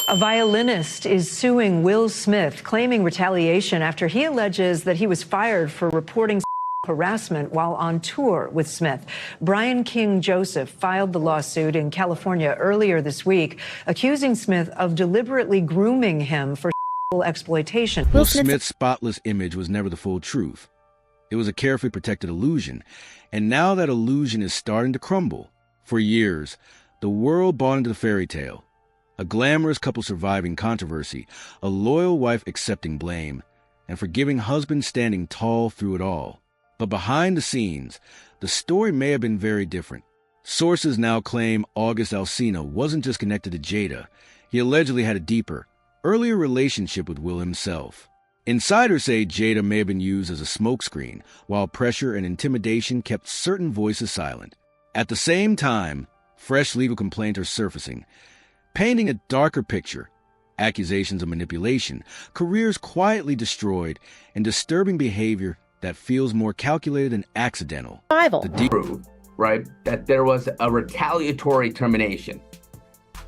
A violinist is suing Will Smith, claiming retaliation after he alleges that he was fired for reporting harassment while on tour with Smith. Brian King Joseph filed the lawsuit in California earlier this week, accusing Smith of deliberately grooming him for exploitation. Will Smith's spotless image was never the full truth. It was a carefully protected illusion, and now that illusion is starting to crumble. For years, the world bought into the fairy tale. A glamorous couple surviving controversy, a loyal wife accepting blame, and forgiving husband standing tall through it all. But behind the scenes, the story may have been very different. Sources now claim August Alsina wasn't just connected to Jada. He allegedly had a deeper, earlier relationship with Will himself. Insiders say Jada may have been used as a smokescreen, while pressure and intimidation kept certain voices silent. At the same time, fresh legal complaints are surfacing, painting a darker picture. Accusations of manipulation, careers quietly destroyed, and disturbing behavior that feels more calculated and accidental. Right? That there was a retaliatory termination,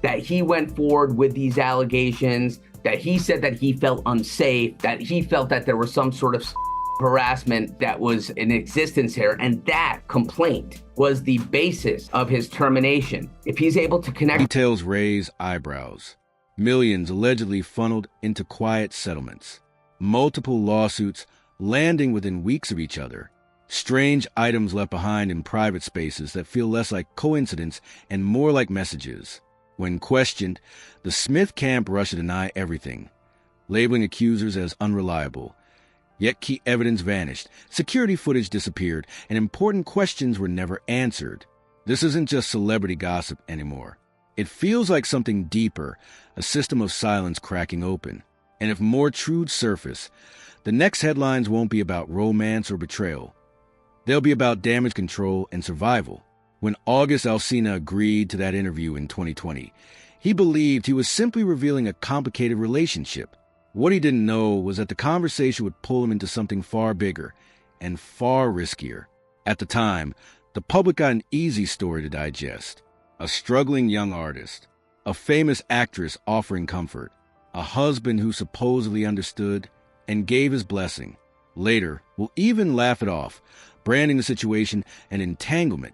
that he went forward with these allegations, that he said that he felt unsafe, that he felt that there was some sort of harassment that was in existence here, and that complaint was the basis of his termination. If he's able to connect... Details raise eyebrows. Millions allegedly funneled into quiet settlements. Multiple lawsuits landing within weeks of each other. Strange items left behind in private spaces that feel less like coincidence and more like messages. When questioned, the Smith camp rushed to deny everything, labeling accusers as unreliable. Yet key evidence vanished, security footage disappeared, and important questions were never answered. This isn't just celebrity gossip anymore. It feels like something deeper, a system of silence cracking open. And if more truths surface, the next headlines won't be about romance or betrayal. They'll be about damage control and survival. When August Alsina agreed to that interview in 2020, he believed he was simply revealing a complicated relationship. What he didn't know was that the conversation would pull him into something far bigger and far riskier. At the time, the public got an easy story to digest. A struggling young artist, a famous actress offering comfort, a husband who supposedly understood and gave his blessing. Later, we'll even laugh it off, branding the situation an entanglement,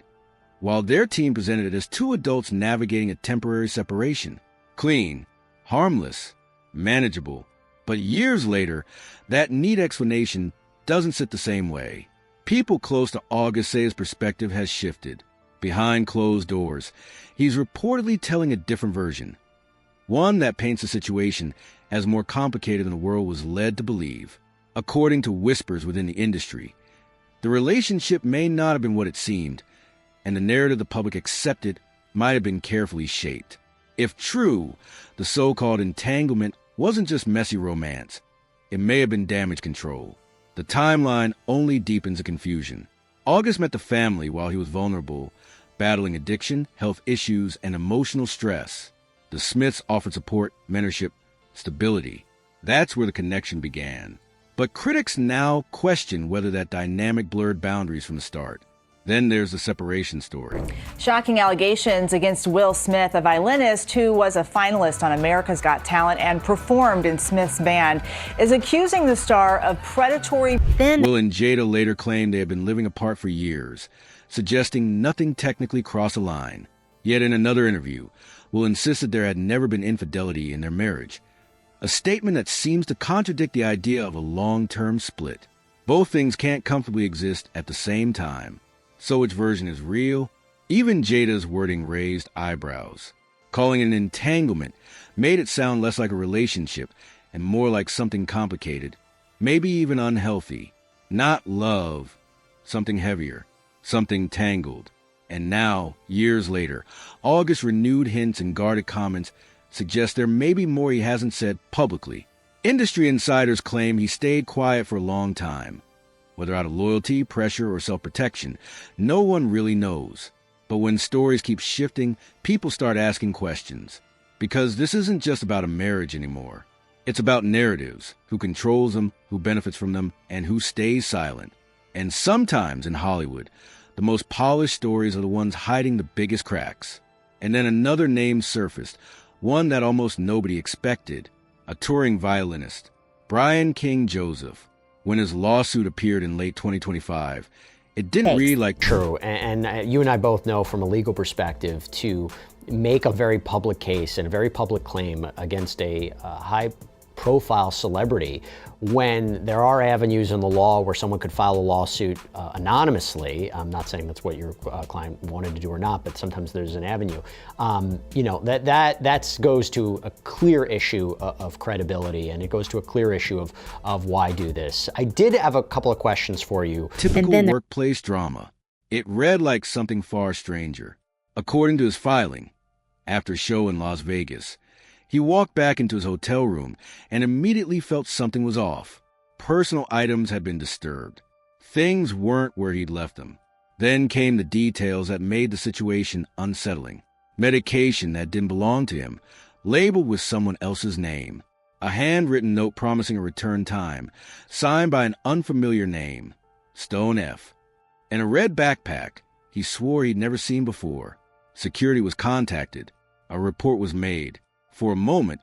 while their team presented it as two adults navigating a temporary separation. Clean, harmless, manageable. But years later, that neat explanation doesn't sit the same way. People close to August say his perspective has shifted. Behind closed doors, he's reportedly telling a different version. One that paints the situation as more complicated than the world was led to believe. According to whispers within the industry, the relationship may not have been what it seemed, and the narrative the public accepted might have been carefully shaped. If true, the so-called entanglement wasn't just messy romance. It may have been damage control. The timeline only deepens the confusion. August met the family while he was vulnerable, battling addiction, health issues, and emotional stress. The Smiths offered support, mentorship, stability. That's where the connection began. But critics now question whether that dynamic blurred boundaries from the start. Then there's the separation story. Shocking allegations against Will Smith, a violinist who was a finalist on America's Got Talent and performed in Smith's band, is accusing the star of predatory... Will and Jada later claimed they had been living apart for years, suggesting nothing technically crossed a line. Yet in another interview, Will insisted there had never been infidelity in their marriage, a statement that seems to contradict the idea of a long-term split. Both things can't comfortably exist at the same time. So which version is real? Even Jada's wording raised eyebrows. Calling it an entanglement made it sound less like a relationship and more like something complicated, maybe even unhealthy. Not love, something heavier, something tangled. And now, years later, August's renewed hints and guarded comments suggest there may be more he hasn't said publicly. Industry insiders claim he stayed quiet for a long time. Whether out of loyalty, pressure, or self-protection, no one really knows. But when stories keep shifting, people start asking questions. Because this isn't just about a marriage anymore. It's about narratives, who controls them, who benefits from them, and who stays silent. And sometimes in Hollywood, the most polished stories are the ones hiding the biggest cracks. And then another name surfaced, one that almost nobody expected, a touring violinist, Brian King Joseph. When his lawsuit appeared in late 2025, it didn't read like true. And you and I both know from a legal perspective, to make a very public case and a very public claim against a high-profile celebrity, when there are avenues in the law where someone could file a lawsuit anonymously. I'm not saying that's what your client wanted to do or not, but sometimes there's an avenue. That goes to a clear issue of credibility, and it goes to a clear issue of why do this. I did have a couple of questions for you. Typical workplace drama. It read like something far stranger. According to his filing, after a show in Las Vegas, he walked back into his hotel room and immediately felt something was off. Personal items had been disturbed. Things weren't where he'd left them. Then came the details that made the situation unsettling. Medication that didn't belong to him, labeled with someone else's name. A handwritten note promising a return time, signed by an unfamiliar name, Stone F. And a red backpack he swore he'd never seen before. Security was contacted. A report was made. For a moment,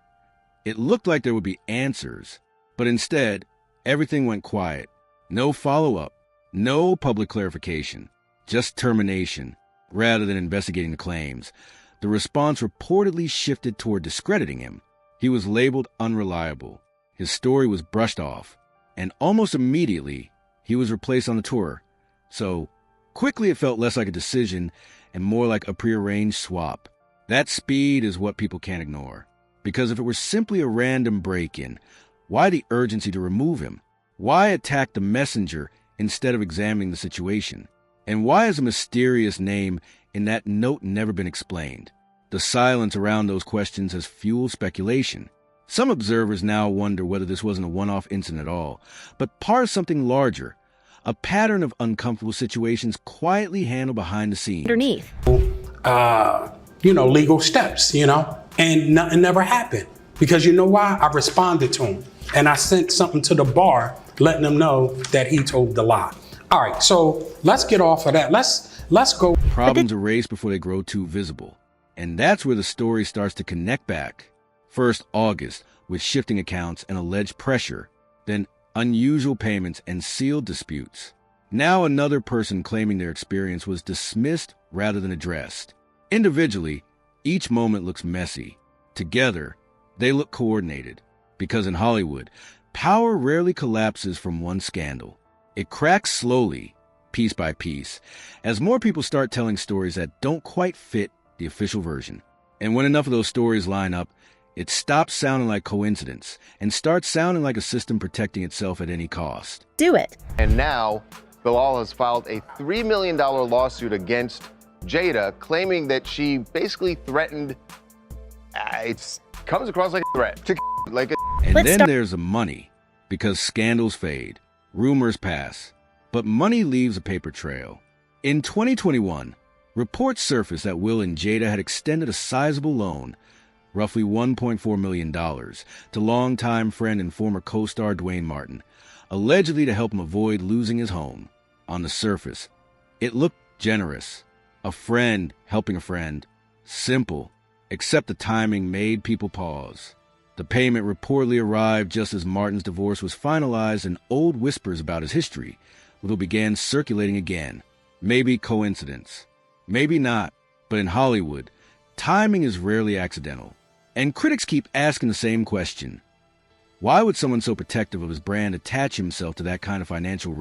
it looked like there would be answers, but instead, everything went quiet. No follow-up, no public clarification, just termination, rather than investigating the claims. The response reportedly shifted toward discrediting him. He was labeled unreliable. His story was brushed off, and almost immediately, he was replaced on the tour. So, quickly it felt less like a decision and more like a prearranged swap. That speed is what people can't ignore. Because if it were simply a random break-in, why the urgency to remove him? Why attack the messenger instead of examining the situation? And why has a mysterious name in that note never been explained? The silence around those questions has fueled speculation. Some observers now wonder whether this wasn't a one-off incident at all, but part of something larger, a pattern of uncomfortable situations quietly handled behind the scenes. Underneath. Legal steps, and nothing never happened. Because you know why? I responded to him. And I sent something to the bar letting them know that he told the lie. All right, so let's get off of that. Let's go. Problems erase before they grow too visible. And that's where the story starts to connect back. First, August, with shifting accounts and alleged pressure. Then, unusual payments and sealed disputes. Now another person claiming their experience was dismissed rather than addressed. Individually, each moment looks messy. Together, they look coordinated. Because in Hollywood, power rarely collapses from one scandal. It cracks slowly, piece by piece, as more people start telling stories that don't quite fit the official version. And when enough of those stories line up, it stops sounding like coincidence and starts sounding like a system protecting itself at any cost. Do it. And now, Bilal has filed a $3 million lawsuit against Jada, claiming that she basically threatened, it comes across like a threat, And then there's the money, because scandals fade, rumors pass, but money leaves a paper trail. In 2021, reports surfaced that Will and Jada had extended a sizable loan, roughly $1.4 million, to longtime friend and former co-star Dwayne Martin, allegedly to help him avoid losing his home. On the surface, it looked generous. A friend helping a friend. Simple, except the timing made people pause. The payment reportedly arrived just as Martin's divorce was finalized, and old whispers about his history began circulating again. Maybe coincidence. Maybe not. But in Hollywood, timing is rarely accidental. And critics keep asking the same question. Why would someone so protective of his brand attach himself to that kind of financial risk?